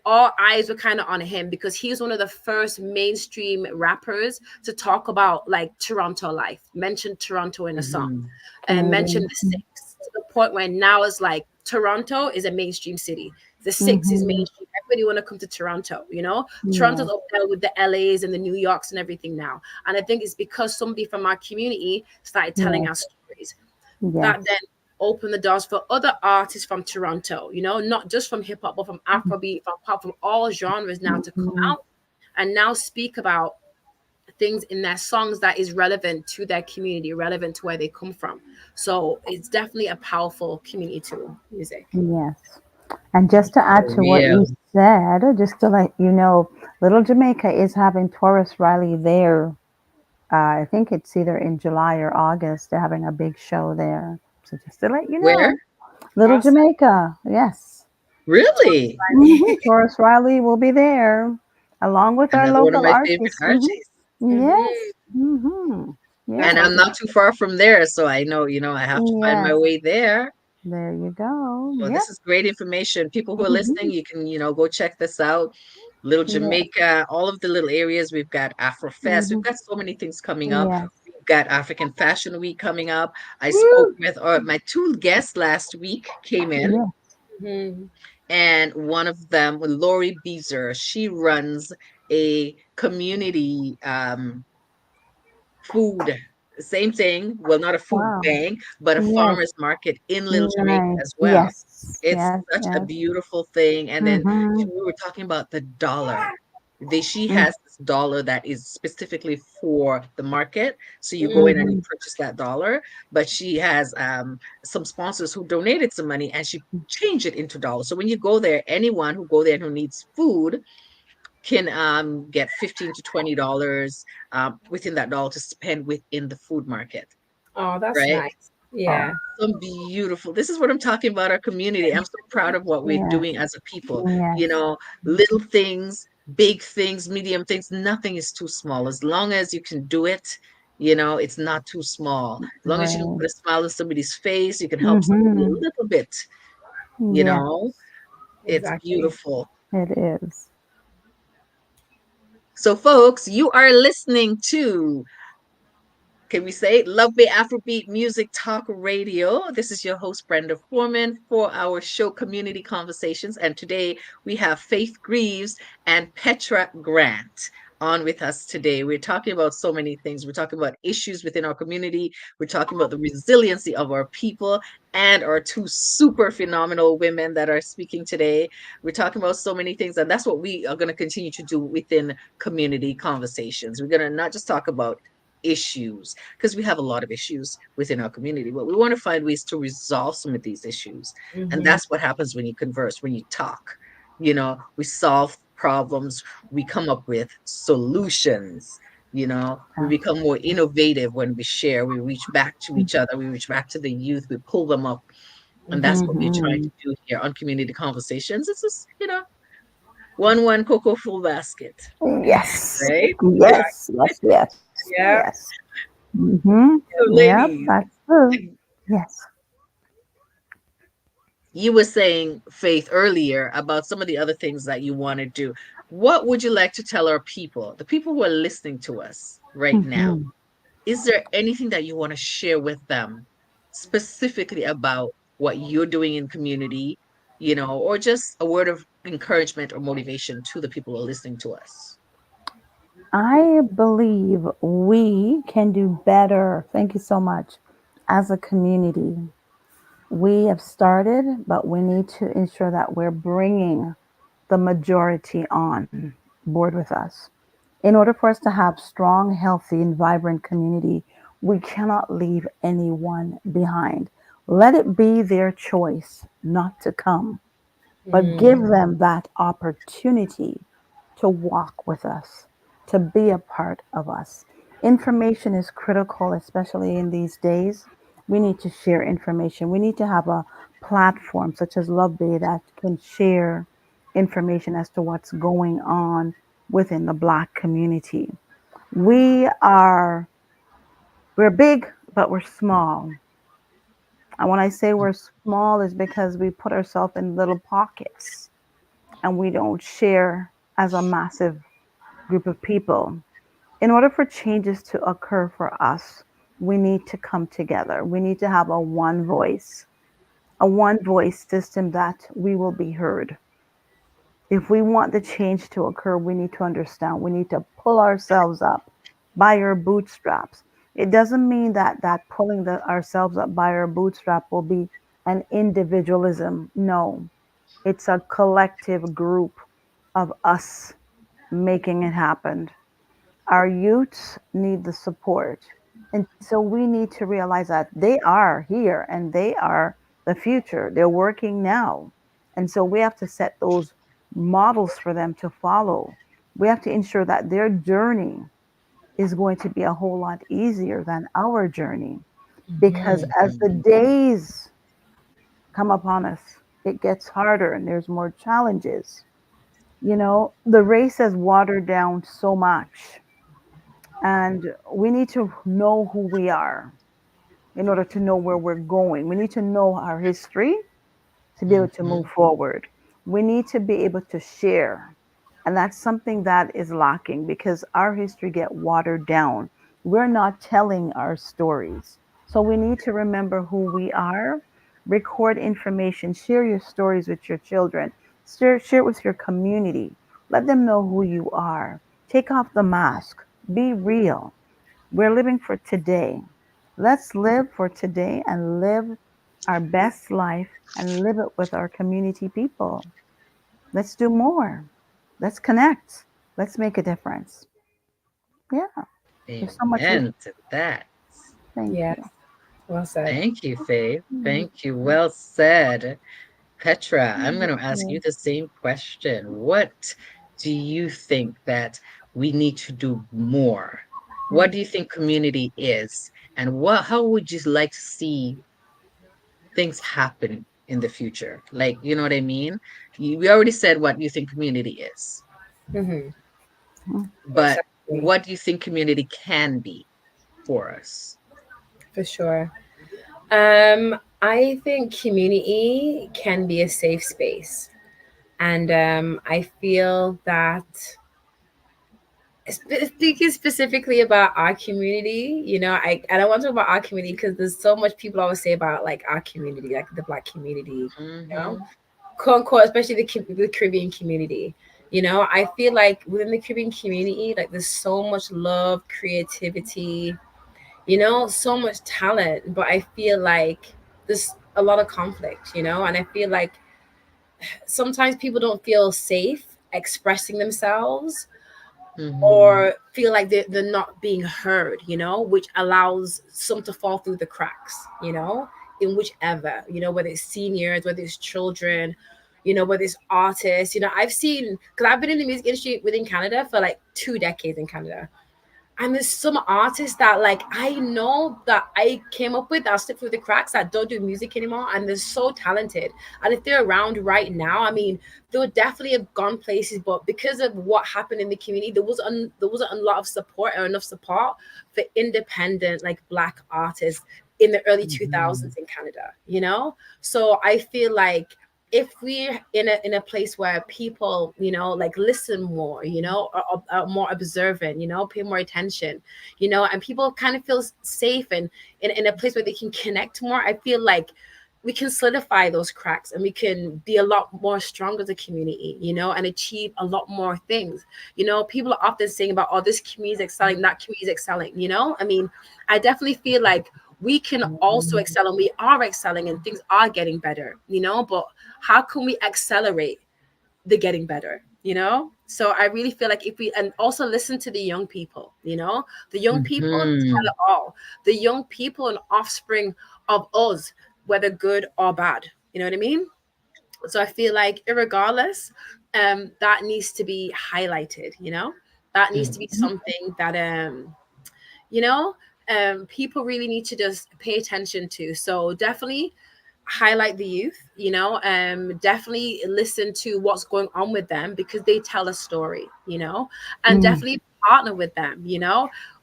all eyes were kind of on him, because he was one of the first mainstream rappers to talk about like Toronto life, mention Toronto in a song, Mm-hmm. and mention Canadian. the six, to the point where now it's like Toronto is a mainstream city. The six is Mm-hmm. mainstream. Everybody want to come to Toronto. Toronto's Yes. up there with the LAs and the New Yorks and everything now. And I think it's because somebody from our community started telling Yes. our stories that Yes. then opened the doors for other artists from Toronto, not just from hip hop, but from Afrobeat, from pop, from all genres now to come Mm-hmm. out and now speak about things in their songs that is relevant to their community, relevant to where they come from. So it's definitely a powerful community tool, music. Yes. And just to add For to what you real. said, just to let you know, Little Jamaica is having Taurus Riley there. I think it's either in July or August. They're having a big show there. So just to let you Where? know, Little Awesome. Jamaica, yes. Really? Taurus Riley will be there along with our Another one of local my favorite artists. artists. Yes. Hmm. Yes. And That's I'm awesome. not too far from there, so I know, I have to find my Yes. way there. There you go. Well, Yep. this is great information. People who are listening, Mhm. you can, go check this out. Little Yes. Jamaica, all of the little areas. We've got Afrofest. We've Mhm. got so many things coming up. Yes. We've got African Fashion Week coming up. I spoke Woo! with my two guests last week came in, Yes. Hmm. and one of them, Lori Beezer, she runs a community food, same thing. Well, not a food Wow. bank, but a Yes. farmers market in Little Jamaica Nice. as well. Yes. It's Yes. such a Yes. beautiful thing. And then Mhm. we were talking about the dollar. She Mm. has this dollar that is specifically for the market. So you go in and you Mhm. purchase that dollar. But she has some sponsors who donated some money and she changed it into dollars. So when you go there, anyone who go there and who needs food can get $15 to $20 within that dollar to spend within the food market, Oh, that's right? nice. Oh. Yeah. Some beautiful. This is what I'm talking about, our community. I'm so proud of what we're Yes. doing as a people. Yes. Little things, big things, medium things, nothing is too small. As long as you can do it, it's not too small. As long as you can Right. put a smile on somebody's face, you can help somebody a Mhm. little bit, you Yes. know, it's Exactly. beautiful. It is. So, folks, you are listening to, can we say, Love Bay Afrobeat Music Talk Radio. This is your host, Brenda Foreman, for our show Community Conversations. And today we have Faith Greaves and Petraa Grant on with us today. We're talking about so many things. We're talking about issues within our community. We're talking about the resiliency of our people and our two super phenomenal women that are speaking today. We're talking about so many things, and that's what we are going to continue to do within community conversations. We're going to not just talk about issues, because we have a lot of issues within our community, but we want to find ways to resolve some of these issues. And Hmm. that's what happens when you converse, when you talk. We solve problems, we come up with solutions. We become more innovative when we share, we reach back to each other, we reach back to the youth, we pull them up. And that's Hmm. what we're trying to Mhm. do here on Community Conversations. It's just, one cocoa full basket, Yes. right? Yes. Yes. Yes. Yeah. Yes. Mhm. So Yep. ladies, That's true. Yes. you were saying, Faith, earlier about some of the other things that you want to do. What would you like to tell our people, the people who are listening to us right now? Mhm. Is there anything that you want to share with them specifically about what you're doing in community? or just a word of encouragement or motivation to the people who are listening to us? I believe we can do better. Thank you so much. As a community, we have started, but we need to ensure that we're bringing the majority on board with us. In order for us to have strong, healthy, and vibrant community, we cannot leave anyone behind. Let it be their choice not to come, but Mm, give them that opportunity to walk with us, to be a part of us. Information is critical, especially in these days. We need to share information. We need to have a platform such as Love Bay that can share information as to what's going on within the Black community. We are we're big, but we're small. And when I say we're small is because we put ourselves in little pockets and we don't share as a massive group of people. In order for changes to occur for us, we need to come together. We need to have a one voice system that we will be heard. If we want the change to occur, we need to understand. We need to pull ourselves up by our bootstraps. It doesn't mean that pulling ourselves up by our bootstrap will be an individualism. No, it's a collective group of us making it happen. Our youths need the support. And so we need to realize that they are here and they are the future. They're working now. And so we have to set those models for them to follow. We have to ensure that their journey is going to be a whole lot easier than our journey. Because as the Mhm. days come upon us, it gets harder and there's more challenges. The race has watered down so much, and we need to know who we are in order to know where we're going. We need to know our history to be able to move Mhm. forward. We need to be able to share. And that's something that is lacking because our history get watered down. We're not telling our stories. So we need to remember who we are, record information, share your stories with your children, share it with your community. Let them know who you are. Take off the mask. Be real. We're living for today. Let's live for today and live our best life and live it with our community people. Let's do more. Let's connect. Let's make a difference. Yeah, there's so much we can. Amen to that. Thank yes, you. well said. Thank you, Faith. Mhm. Thank you. Well said. Petra, I'm going to ask Mhm. you the same question. What do you think that we need to do more? What do you think community is? And how would you like to see things happen in the future? Like, you know what I mean? We already said what you think community is, Mm-hmm. but Exactly, what do you think community can be for us? for sure. I think community can be a safe space, and I feel that speaking specifically about our community, I don't want to talk about our community because there's so much people always say about like our community, like the Black community, Mm-hmm. quote unquote, especially the Caribbean community. I feel like within the Caribbean community, like there's so much love, creativity, so much talent, but I feel like there's a lot of conflict, and I feel like sometimes people don't feel safe expressing themselves Mm-hmm. or feel like they're not being heard, which allows some to fall through the cracks, in whichever, whether it's seniors, whether it's children, whether it's artists. I've seen, because I've been in the music industry within Canada for like 2 decades in Canada. And there's some artists that like I know that I came up with that slipped through the cracks that don't do music anymore, and they're so talented. And if they're around right now, I mean, they would definitely have gone places. But because of what happened in the community, there wasn't a lot of support or enough support for independent like Black artists in the early Mm-hmm. 2000s in Canada. So I feel like if we're in a place where people like listen more, are more observant, pay more attention, and people kind of feel safe and in a place where they can connect more, I feel like we can solidify those cracks, and we can be a lot more stronger as a community, and achieve a lot more things. People are often saying about, oh, this community is excelling, that community is excelling. I mean, I definitely feel like we can also excel, and we are excelling, and things are getting better, but how can we accelerate the getting better? So I really feel like if we, and also listen to the young people, the young people tell Mhm. it all. The young people and offspring of us, whether good or bad. You know what I mean? So I feel like irregardless, that needs to be highlighted. That needs to be Mhm. something that you know people really need to just pay attention to. So definitely highlight the youth, definitely listen to what's going on with them, because they tell a story, and Mm. definitely partner with them.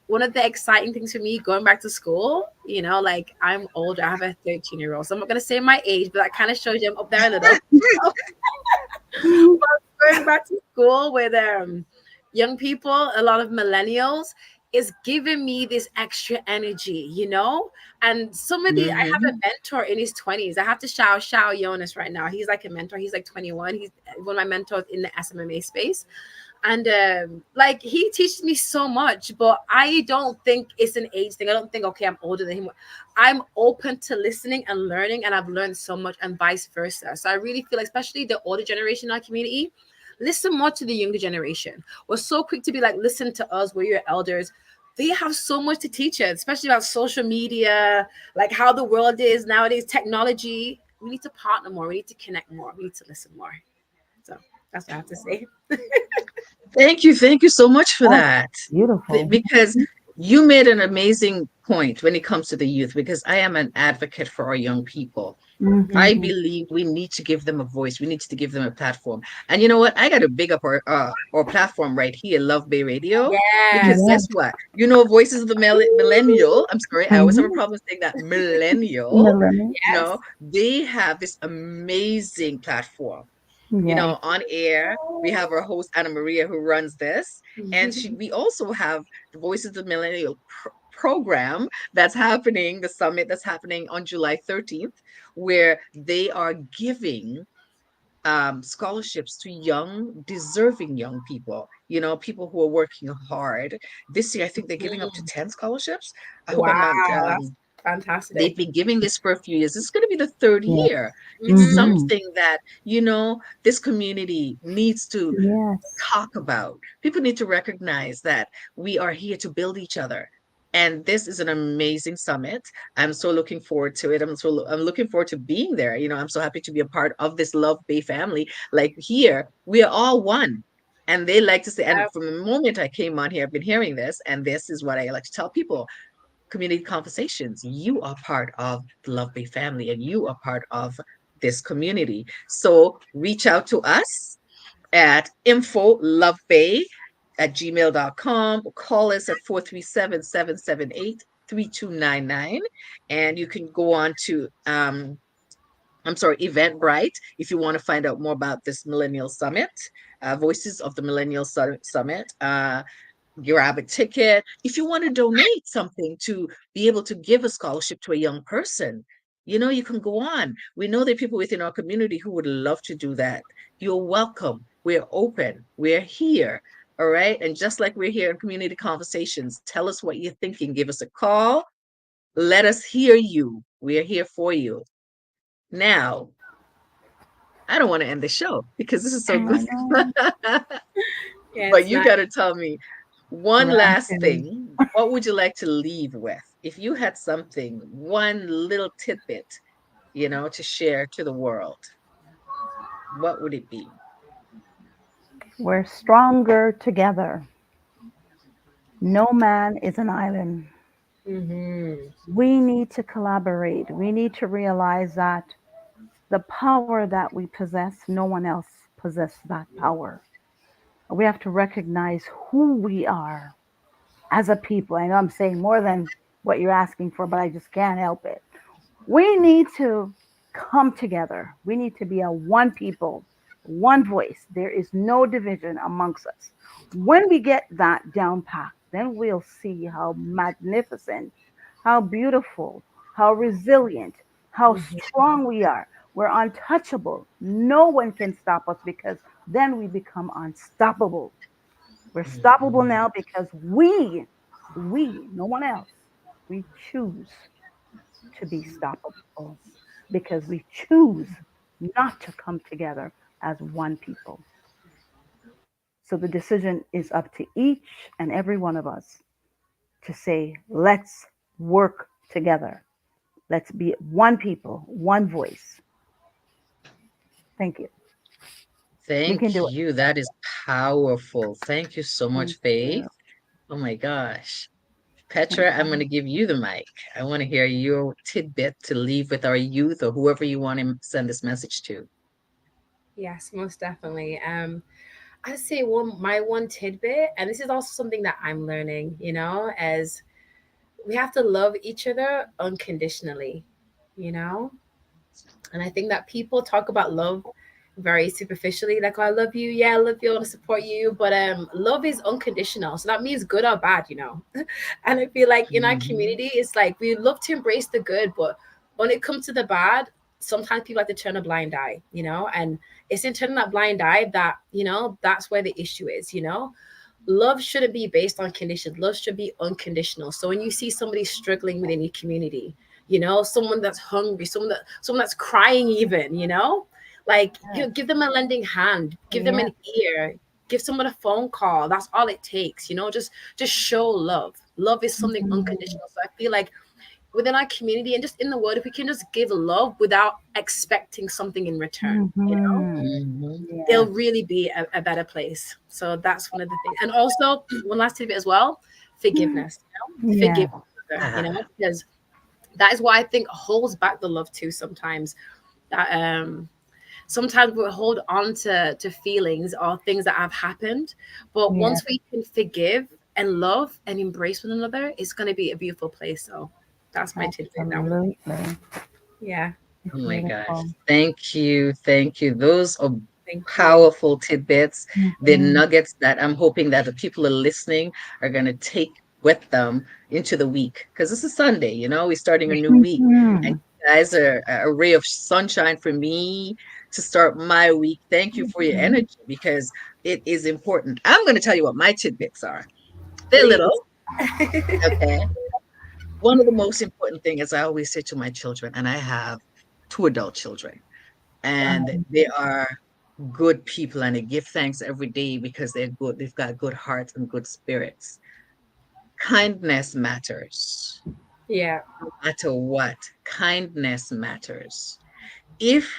One of the exciting things for me going back to school, like, I'm older, I have a 13-year-old, so I'm not going to say my age, but that kind of shows you I'm up there a little. Going back to school with young people, a lot of millennials, is giving me this extra energy, And some of the I have a Mhm. mentor in his 20s. I have to shout Jonas right now. He's like a mentor. He's like 21. He's one of my mentors in the SMMA space. And like, he teaches me so much, but I don't think it's an age thing. I don't think, okay, I'm older than him. I'm open to listening and learning, and I've learned so much, and vice versa. So I really feel like, especially the older generation in our community, listen more to the younger generation. We're so quick to be like, listen to us, we're your elders. They have so much to teach us, especially about social media, like how the world is nowadays, technology. We need to partner more, we need to connect more, we need to listen more. So that's what I have to say. Thank you. Thank you so much for That's that. beautiful. Because you made an amazing point when it comes to the youth, because I am an advocate for our young people. I Mm-hmm. believe we need to give them a voice. We need to give them a platform. And you know what? I got to big up our platform right here, Love Bay Radio, because Yes. Yeah. guess what? Voices of the millennial. I'm sorry, I always have a Mm-hmm. problem saying that millennial. Millennium. Yes. They have this amazing platform. Yes. On air. We have our host Anna Maria who runs this, and we also have the Voices of the Millennial program that's happening, the summit that's happening on July 13th, where they are giving scholarships to deserving young people, people who are working hard. This year, I think they're giving up to 10 scholarships. I hope I'm Wow, not that's fantastic. they've been giving this for a few years. This is going to be the third Yes. year. It's Mm-hmm. Mm-hmm. something that, this community needs to Yes. talk about. People need to recognize that we are here to build each other. And this is an amazing summit. I'm so looking forward to it. I'm looking forward to being there. I'm so happy to be a part of this Love Bay family. Like here, we are all one. And they like to say, and from the moment I came on here, I've been hearing this, and this is what I like to tell people: community conversations. You are part of the Love Bay family, and you are part of this community. So reach out to us at infolovebay@gmail.com. Call us at 437-778-3299. And you can go on to Eventbrite if you want to find out more about this Millennial Summit, Voices of the Millennial Summit. Grab a ticket. If you want to donate something to be able to give a scholarship to a young person, you can go on. We know there are people within our community who would love to do that. You're welcome. We're open. We're here. All right. And just like we're here in community conversations, tell us what you're thinking. Give us a call. Let us hear you. We're here for you. Now, I don't want to end the show because this is so good. I know. Yeah, But it's you nice. got to tell me one last Ranting. thing. What would you like to leave with? If you had something, one little tidbit, to share to the world, what would it be? We're stronger together. No man is an island. Mm-hmm. We need to collaborate. We need to realize that the power that we possess, no one else possesses that power. We have to recognize who we are as a people. I know I'm saying more than what you're asking for, but I just can't help it. We need to come together. We need to be a one people, one voice. There is no division amongst us. When we get that down pat, then we'll see how magnificent, how beautiful, how resilient, how Mhm. strong we are. We're untouchable. No one can stop us because then we become unstoppable. We're stoppable Mhm. now because no one else, we choose to be stoppable because we choose not to come together as one people. So the decision is up to each and every one of us to say, let's work together. Let's be one people, one voice. Thank you. We can Thank do it. you. That is powerful. Thank you so much, Thank Faith. you. Oh my gosh. Thank Petra, I'm going you. to give you the mic. I want to hear your tidbit to leave with our youth or whoever you want to send this message to. Yes, most definitely. I'd say my one tidbit, and this is also something that I'm learning, as we have to love each other unconditionally, you know? And I think that people talk about love very superficially, like, oh, I love you, yeah, I love you, I want to support you. But love is unconditional. So that means good or bad. And I feel like in our Mhm. community, it's like we love to embrace the good, but when it comes to the bad, sometimes people have to turn a blind eye. And it's in turning that blind eye that that's where the issue is. Love shouldn't be based on conditions. Love should be unconditional. So when you see somebody struggling within your community, someone that's hungry, someone that's crying even, like Yes. give them a lending hand, give them Yes. an ear, give someone a phone call. That's all it takes. Just show love. Love is something Mhm. unconditional. So I feel like within our community and just in the world, if we can just give love without expecting something in return, Mhm. Mhm. Yes. it'll really be a better place. So that's one of the things. And also, one last tidbit as well, forgiveness. Forgive Yes. each other, Ah, because that is what I think holds back the love too sometimes. That sometimes we hold on to feelings or things that have happened. But Yes. once we can forgive and love and embrace one another, it's gonna be a beautiful place. So that's my tidbit now. Absolutely. Yeah. oh my gosh. Beautiful. Thank you. Thank you. Those are Thank you. powerful tidbits, the Mhm. nuggets that I'm hoping that the people are listening are going to take with them into the week. Because this is Sunday, we're starting a new week. And Mhm. you guys are a ray of sunshine for me to start my week. Thank you for your Mhm. energy because it is important. I'm going to tell you what my tidbits are. They're Please. little, okay? One of the most important things is I always say to my children, and I have two adult children, and they are good people and they give thanks every day because they're good. They've got good hearts and good spirits. Kindness matters. Yeah. No matter what, kindness matters. If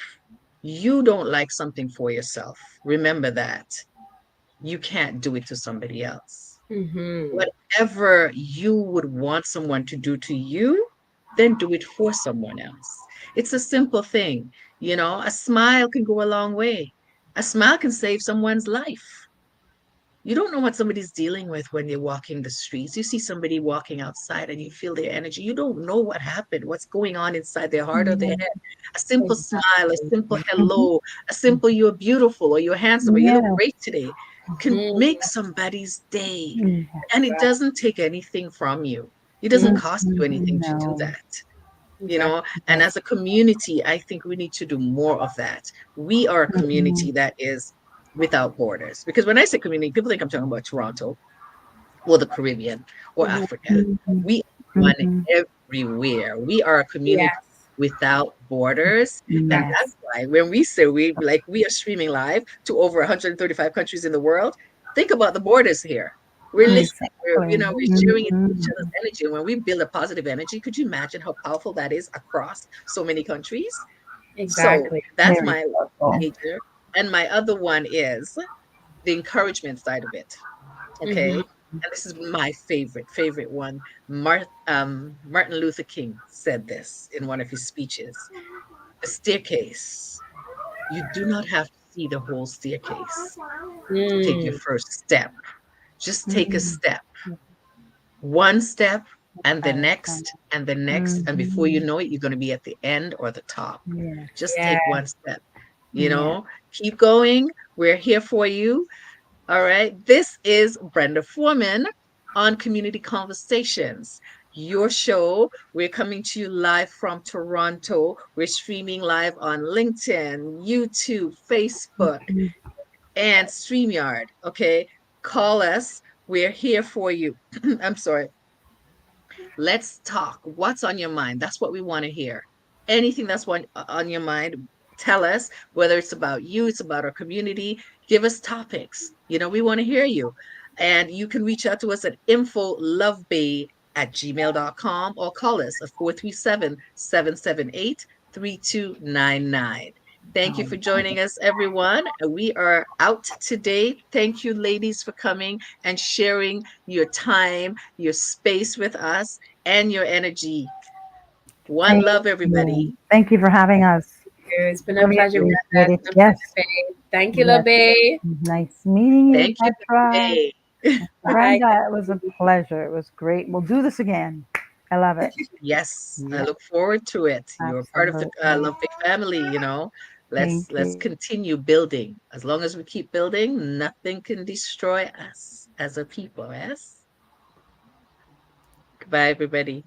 you don't like something for yourself, remember that you can't do it to somebody else. Mm-hmm. Whatever you would want someone to do to you, then do it for someone else. It's a simple thing. A smile can go a long way. A smile can save someone's life. You don't know what somebody's dealing with when you're walking the streets. You see somebody walking outside and you feel their energy. You don't know what happened, what's going on inside their heart or their Mhm. head. A simple smile, a Exactly. simple Mhm. hello, a simple you're beautiful or you're handsome or you look Yes. great today can make Mm, somebody's day. Yes. And it exactly. doesn't take anything from you. It doesn't Mm, cost you anything to do No. that. you know exactly. and Yes. as a community, I think we need to do more of that. We are a Mhm. community that is without borders, because when I say community, people think I'm talking about Toronto or the Caribbean or Mhm. Africa. Mhm. We are one Mhm. everywhere. We are a community Yes. without borders. And Yes. that's why when we say we are streaming live to over 135 countries in the world, think about the borders here. We're listening. We're, Exactly. you know, we're sharing each Mhm. other's energy. And when we build a positive energy, could you imagine how powerful that is across so many countries? So Exactly. that's Very my powerful. major. And my other one is the encouragement side of it. Okay. Mm-hmm. And this is my favorite one. Martin Luther King said this in one of his speeches. The staircase, you do not have to see the whole staircase to take your Mm, first step. Just take a Mhm. step, one step, and the Right. next, and the next. And before you Mhm. know it, you're going to be at the end or the top. Yes. Just yeah. take one step, Yes. keep going. We're here for you. All right. This is Brenda Foreman on Community Conversations. your show. We're coming to you live from Toronto. We're streaming live on LinkedIn, YouTube, Facebook, and StreamYard. Okay. Call us. We're here for you. I'm sorry. Let's talk. What's on your mind? That's what we want to hear. Anything that's on your mind, tell us, whether it's about you, it's about our community. Give us topics. We want to hear you. And you can reach out to us at infolovebay@gmail.com or call us at 437-778-3299. Thank you Oh, for joining us, everyone. We are out today. Thank you, ladies, for coming and sharing your time, your space with us, and your energy. One thank love, you. everybody. Thank you for having us. It's been a Really pleasure, appreciate Brenda. it. It's been a Yes, pleasure, babe. Thank you, yes. Lobe. Nice meeting you, Thank you, Petra. Bay. Bye. Brenda, it was a pleasure. It was great. We'll do this again. I love it. Yes, I Yeah, look forward to it. You're part of the absolutely. Love Big family. Thank Let's you. continue building. As long as we keep building, nothing can destroy us as a people. Yes. Goodbye, everybody.